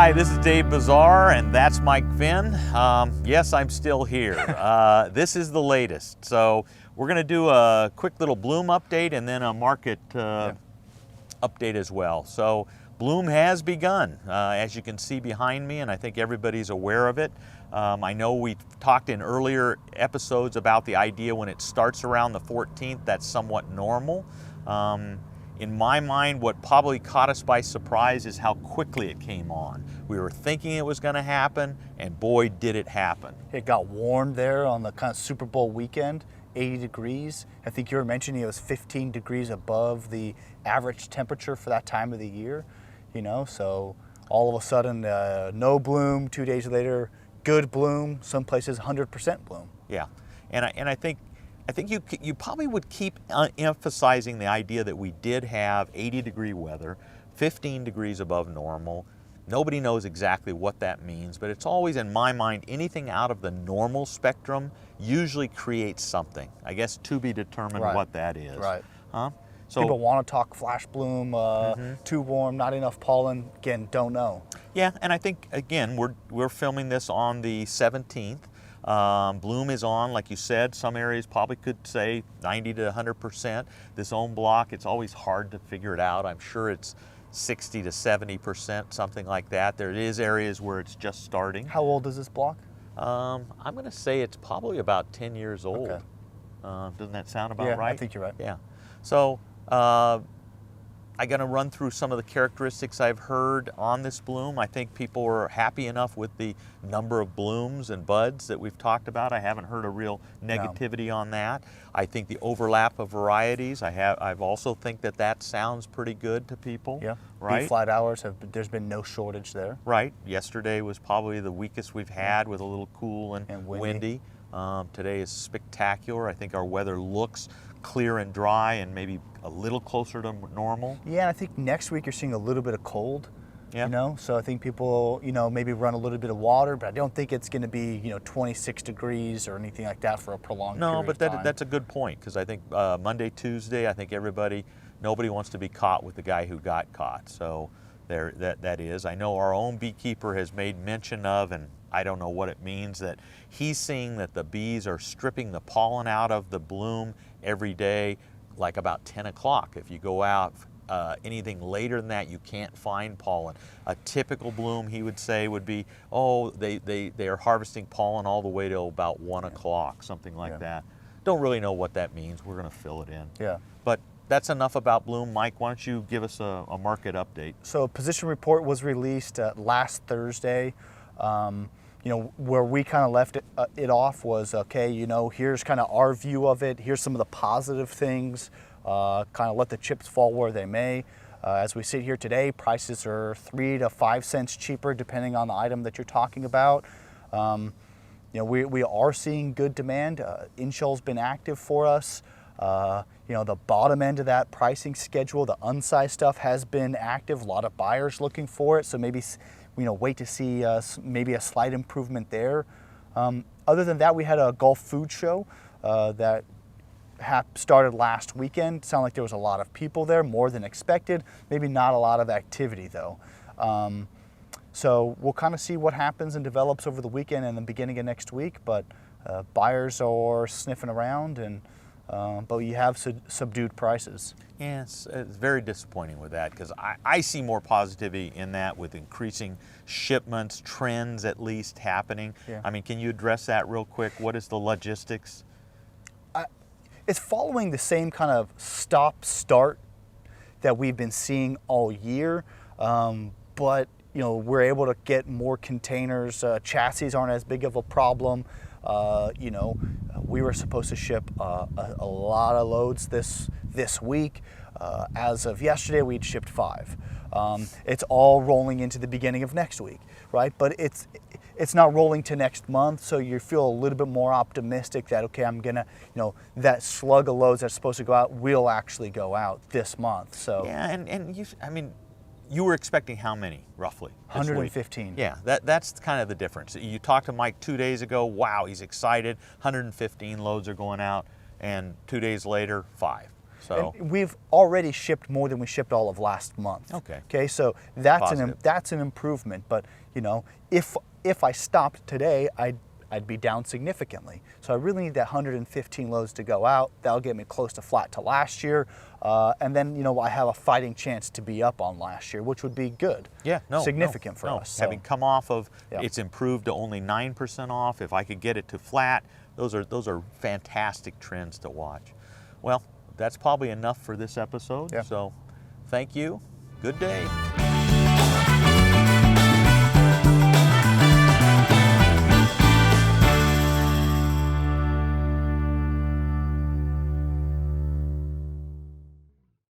Hi, this is Dave Bazar, and that's Mike Finn. Yes, I'm still here. This is the latest. So we're going to do a quick little bloom update and then a market update as well. So bloom has begun, as you can see behind me, and I think everybody's aware of it. I know we talked in earlier episodes about the idea when it starts around the 14th, that's somewhat normal. In my mind, what probably caught us by surprise is how quickly it came on. We were thinking it was going to happen, and boy, did it happen. It got warm there on the kind of Super Bowl weekend, 80 degrees. I think you were mentioning it was 15 degrees above the average temperature for that time of the year. You know, so all of a sudden, no bloom. 2 days later, good bloom. Some places 100% bloom. Yeah, and I think you probably would keep emphasizing the idea that we did have 80-degree weather, 15 degrees above normal. Nobody knows exactly what that means, but it's always, in my mind, anything out of the normal spectrum usually creates something. I guess to be determined what that is. Right. Huh? So people want to talk flash bloom, too warm, not enough pollen. Again, don't know. Yeah, and I think, again, we're filming this on the 17th. Bloom is on, like you said. Some areas probably could say 90 to 100%. This own block, it's always hard to figure it out. I'm sure it's 60 to 70%, something like that. There is areas where it's just starting. How old is this block? I'm going to say it's probably about 10 years old. Okay. Doesn't that sound about right? I think you're right. Yeah. So I'm going to run through some of the characteristics I've heard on this bloom. I think people were happy enough with the number of blooms and buds that we've talked about. I haven't heard a real negativity on that. I think the overlap of varieties, I've also think that sounds pretty good to people. Yeah. Right. Flight hours there's been no shortage there. Right. Yesterday was probably the weakest we've had with a little cool and windy. Today is spectacular. I think our weather looks clear and dry and maybe a little closer to normal. Yeah, and I think next week you're seeing a little bit of cold. Yeah. You know, so I think people, maybe run a little bit of water, but I don't think it's going to be, 26 degrees or anything like that for a prolonged period of time. No, but that's a good point, because I think Monday, Tuesday, I think nobody wants to be caught with the guy who got caught. So that is. I know our own beekeeper has made mention of, and I don't know what it means, that he's seeing that the bees are stripping the pollen out of the bloom every day, like about 10 o'clock. If you go out anything later than that, you can't find pollen. A typical bloom, he would say, would be, they are harvesting pollen all the way till about 1 o'clock, something like that. Don't really know what that means. We're going to fill it in. Yeah. But that's enough about bloom. Mike, why don't you give us a market update? So a position report was released last Thursday. Where we kind of left it off was, okay, here's kind of our view of it. Here's some of the positive things. Kind of let the chips fall where they may. As we sit here today, prices are 3 to 5 cents cheaper depending on the item that you're talking about. We are seeing good demand. In-shell's been active for us. The bottom end of that pricing schedule, the unsized stuff has been active. A lot of buyers looking for it. So maybe wait to see maybe a slight improvement there. Other than that, we had a Gulf Food Show that started last weekend. Sounded like there was a lot of people there, more than expected. Maybe not a lot of activity though. So we'll kind of see what happens and develops over the weekend and the beginning of next week. But buyers are sniffing around, but you have subdued prices. Yeah, it's very disappointing with that, because I see more positivity in that, with increasing shipments, trends at least happening. Yeah. I mean, can you address that real quick? What is the logistics? It's following the same kind of stop-start that we've been seeing all year, but we're able to get more containers. Chassis aren't as big of a problem. We were supposed to ship a lot of loads this week. As of yesterday, we'd shipped 5. It's all rolling into the beginning of next week, right? But it's not rolling to next month, so you feel a little bit more optimistic that, okay, I'm gonna, that slug of loads that's supposed to go out will actually go out this month. So yeah, and you were expecting how many, roughly? 115. Yeah, that's kind of the difference. You talked to Mike 2 days ago, wow, he's excited, 115 loads are going out, and 2 days later, 5. So And we've already shipped more than we shipped all of last month. Okay. Okay, so that's Positive. that's an improvement. But you know, if I stopped today, I'd be down significantly. So I really need that 115 loads to go out. That'll get me close to flat to last year, and then you know I have a fighting chance to be up on last year, which would be good. yeah, no, significant no, for no. us. So. Having come off of, Yeah. it's improved to only 9% off. If I could get it to flat, those are fantastic trends to watch. Well, that's probably enough for this episode. Yeah. So, thank you. Good day.